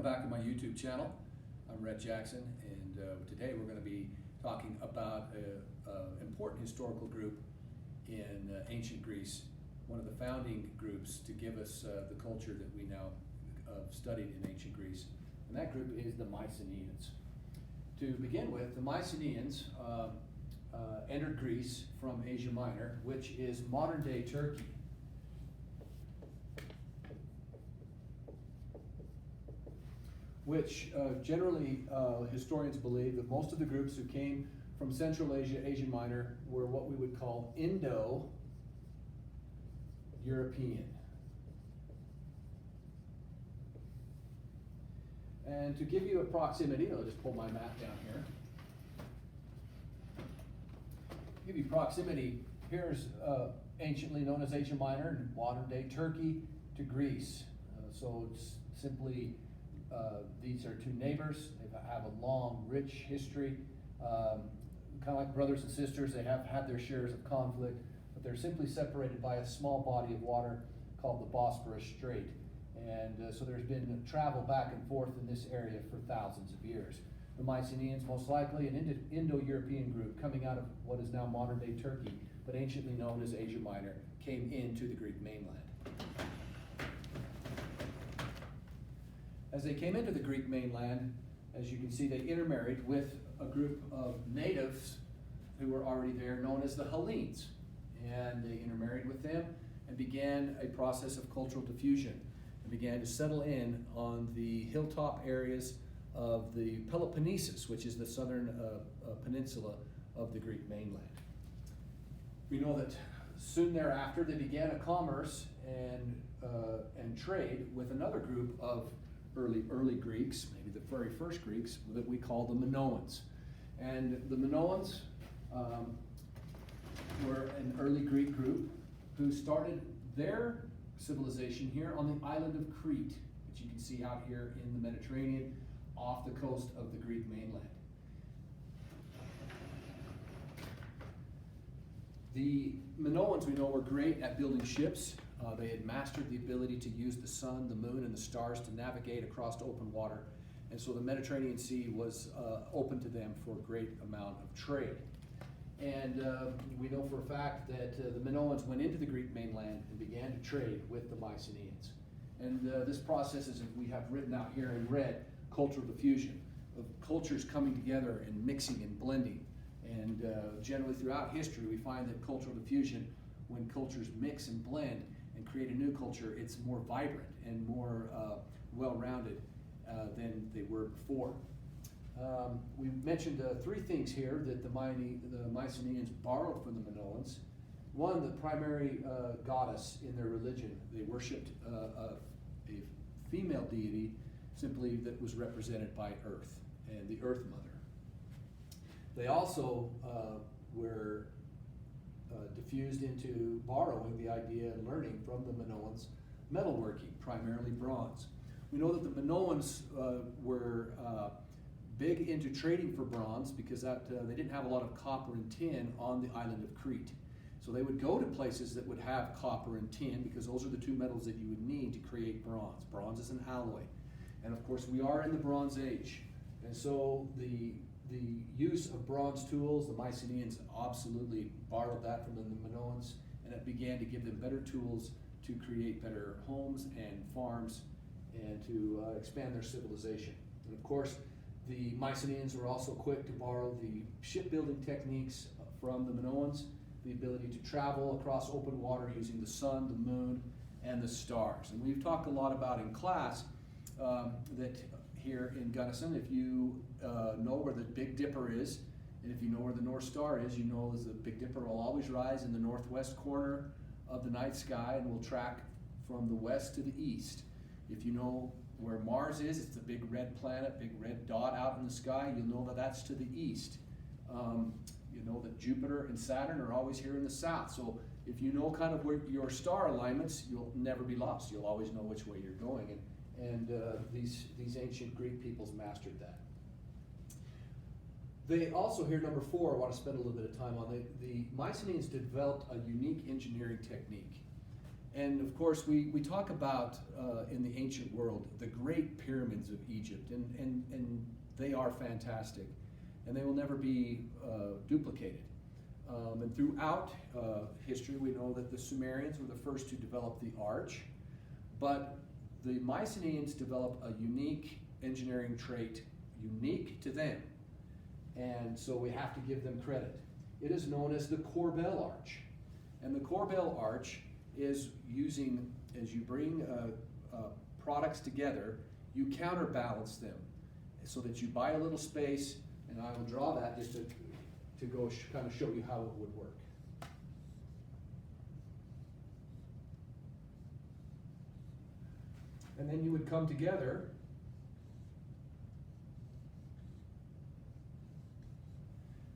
back to my YouTube channel. I'm Rhett Jackson, and today we're going to be talking about an important historical group in ancient Greece, one of the founding groups to give us the culture that we now studied in ancient Greece, and that group is the Mycenaeans. To begin with, the Mycenaeans entered Greece from Asia Minor, which is modern-day Turkey. Which generally historians believe that most of the groups who came from Central Asia, Asia Minor, were what we would call Indo-European. And to give you a proximity, I'll just pull my map down here. To give you proximity, here's anciently known as Asia Minor, and modern-day Turkey to Greece. So it's simply these are two neighbors. They have a long, rich history. Kind of like brothers and sisters, they have had their shares of conflict, but they're simply separated by a small body of water called the Bosporus Strait. And so there's been travel back and forth in this area for thousands of years. The Mycenaeans, most likely an Indo-European group coming out of what is now modern-day Turkey, but anciently known as Asia Minor, came into the Greek mainland. As they came into the Greek mainland, as you can see, they intermarried with a group of natives who were already there known as the Hellenes. And they intermarried with them and began a process of cultural diffusion and began to settle in on the hilltop areas of the Peloponnesus, which is the southern peninsula of the Greek mainland. We know that soon thereafter they began a commerce and trade with another group of early Greeks, maybe the very first Greeks, that we call the Minoans. And the Minoans were an early Greek group who started their civilization here on the island of Crete, which you can see out here in the Mediterranean, off the coast of the Greek mainland. The Minoans, we know, were great at building ships. They had mastered the ability to use the sun, the moon, and the stars to navigate across open water. And so the Mediterranean Sea was open to them for a great amount of trade. And we know for a fact that the Minoans went into the Greek mainland and began to trade with the Mycenaeans. And this process, as we have written out here in red, cultural diffusion, of cultures coming together and mixing and blending. And generally throughout history, we find that cultural diffusion, when cultures mix and blend and create a new culture, it's more vibrant and more well-rounded than they were before. We mentioned three things here that the Mycenaeans borrowed from the Minoans. One, the primary goddess in their religion. They worshipped a female deity simply that was represented by Earth and the Earth Mother. They also were diffused into borrowing the idea and learning from the Minoans metalworking, primarily bronze. We know that the Minoans were big into trading for bronze because they didn't have a lot of copper and tin on the island of Crete. So they would go to places that would have copper and tin because those are the two metals that you would need to create bronze. Bronze is an alloy. And of course we are in the Bronze Age. And so the use of bronze tools, the Mycenaeans absolutely borrowed that from the Minoans, and it began to give them better tools to create better homes and farms and to expand their civilization. And of course, the Mycenaeans were also quick to borrow the shipbuilding techniques from the Minoans, the ability to travel across open water using the sun, the moon, and the stars. And we've talked a lot about in class that here in Gunnison, if you know where the Big Dipper is, and if you know where the North Star is, you know that the Big Dipper will always rise in the northwest corner of the night sky and will track from the west to the east. If you know where Mars is, it's the big red planet, big red dot out in the sky, you'll know that that's to the east. You know that Jupiter and Saturn are always here in the south. So if you know kind of where your star alignments, you'll never be lost. You'll always know which way you're going. And these ancient Greek peoples mastered that. They also, here number 4, I want to spend a little bit of time on, the Mycenaeans developed a unique engineering technique. And of course, we talk about in the ancient world the great pyramids of Egypt, and they are fantastic, and they will never be duplicated. And throughout history, we know that the Sumerians were the first to develop the arch, but the Mycenaeans developed a unique engineering trait, unique to them, and so we have to give them credit. It is known as the Corbel Arch, and the Corbel Arch is using, as you bring products together, you counterbalance them so that you buy a little space, and I will draw that just to go kind of show you how it would work. And then you would come together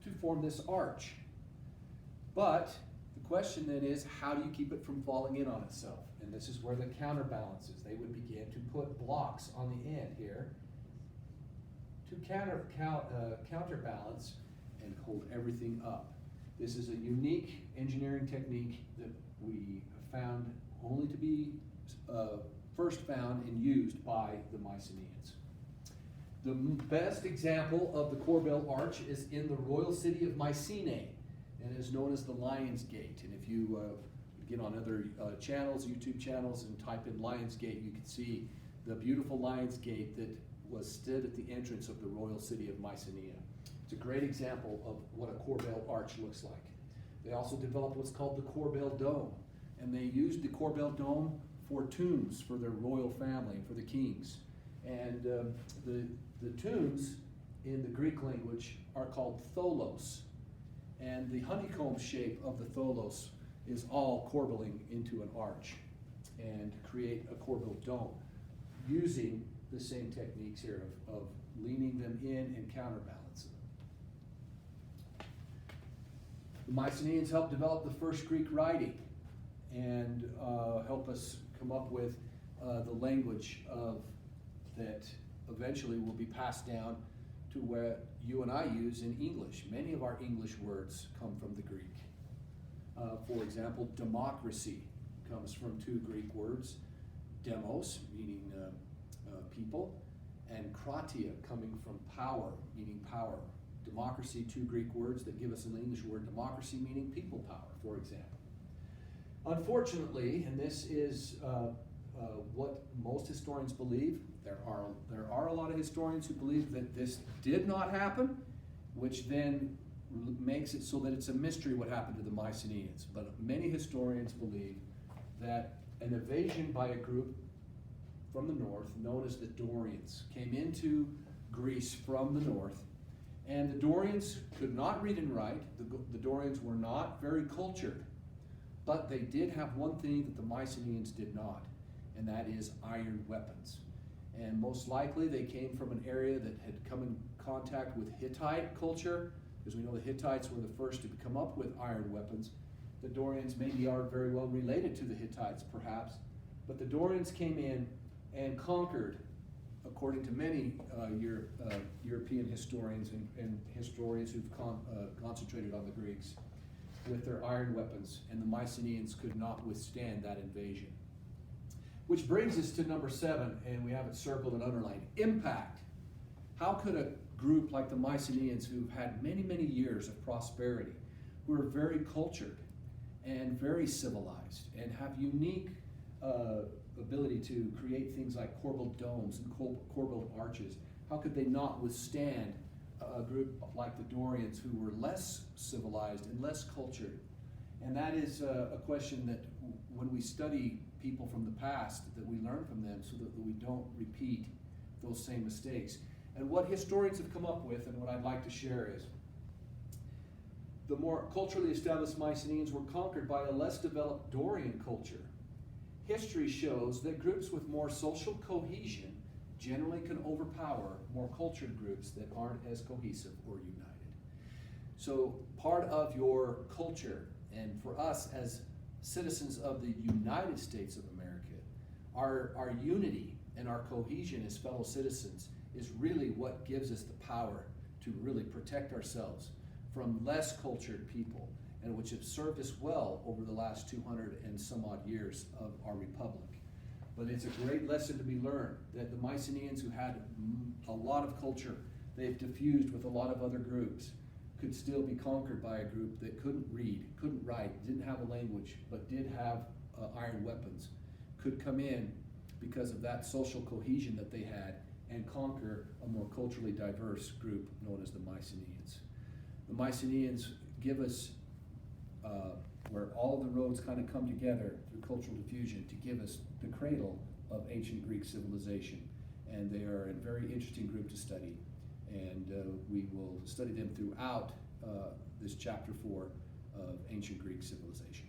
to form this arch. But the question then is, how do you keep it from falling in on itself? And this is where the counterbalances, they would begin to put blocks on the end here to counterbalance and hold everything up. This is a unique engineering technique that we found only to be first found and used by the Mycenaeans. The best example of the Corbel Arch is in the royal city of Mycenaean, and is known as the Lion's Gate. And if you get on other channels, YouTube channels, and type in Lion's Gate, you can see the beautiful Lion's Gate that was stood at the entrance of the royal city of Mycenaean. It's a great example of what a Corbel Arch looks like. They also developed what's called the Corbel Dome, and they used the Corbel Dome for tombs for their royal family, for the kings. And the tombs in the Greek language are called tholos, and the honeycomb shape of the tholos is all corbeling into an arch and create a Corbel Dome using the same techniques here of leaning them in and counterbalancing them. The Mycenaeans helped develop the first Greek writing and help us come up with the language that eventually will be passed down to where you and I use in English. Many of our English words come from the Greek. For example, democracy comes from two Greek words, demos, meaning people, and kratia, coming from power, meaning power. Democracy, two Greek words that give us an English word, democracy, meaning people power, for example. Unfortunately, and this is what most historians believe, there are a lot of historians who believe that this did not happen, which then makes it so that it's a mystery what happened to the Mycenaeans. But many historians believe that an invasion by a group from the north, known as the Dorians, came into Greece from the north, and the Dorians could not read and write. The Dorians were not very cultured, but they did have one thing that the Mycenaeans did not, and that is iron weapons. And most likely they came from an area that had come in contact with Hittite culture, because we know the Hittites were the first to come up with iron weapons. The Dorians maybe are very well related to the Hittites, perhaps, but the Dorians came in and conquered, according to many European historians and historians who've concentrated on the Greeks, with their iron weapons, and the Mycenaeans could not withstand that invasion. Which brings us to number 7, and we have it circled and underlined, impact. How could a group like the Mycenaeans, who've had many, many years of prosperity, who are very cultured and very civilized and have unique ability to create things like corbel domes and corbel arches, how could they not withstand a group like the Dorians, who were less civilized and less cultured? And that is a question that when we study people from the past, that we learn from them so that we don't repeat those same mistakes. And what historians have come up with, and what I'd like to share, is the more culturally established Mycenaeans were conquered by a less developed Dorian culture. History shows that groups with more social cohesion generally can overpower more cultured groups that aren't as cohesive or united. So part of your culture, and for us as citizens of the United States of America, our unity and our cohesion as fellow citizens is really what gives us the power to really protect ourselves from less cultured people and which have served us well over the last 200 and some odd years of our republic. But it's a great lesson to be learned that the Mycenaeans, who had a lot of culture, they've diffused with a lot of other groups, could still be conquered by a group that couldn't read, couldn't write, didn't have a language, but did have iron weapons, could come in because of that social cohesion that they had and conquer a more culturally diverse group known as the Mycenaeans. The Mycenaeans give us, where all the roads kind of come together through cultural diffusion, to give us the cradle of ancient Greek civilization. And they are a very interesting group to study. And we will study them throughout this chapter 4 of ancient Greek civilization.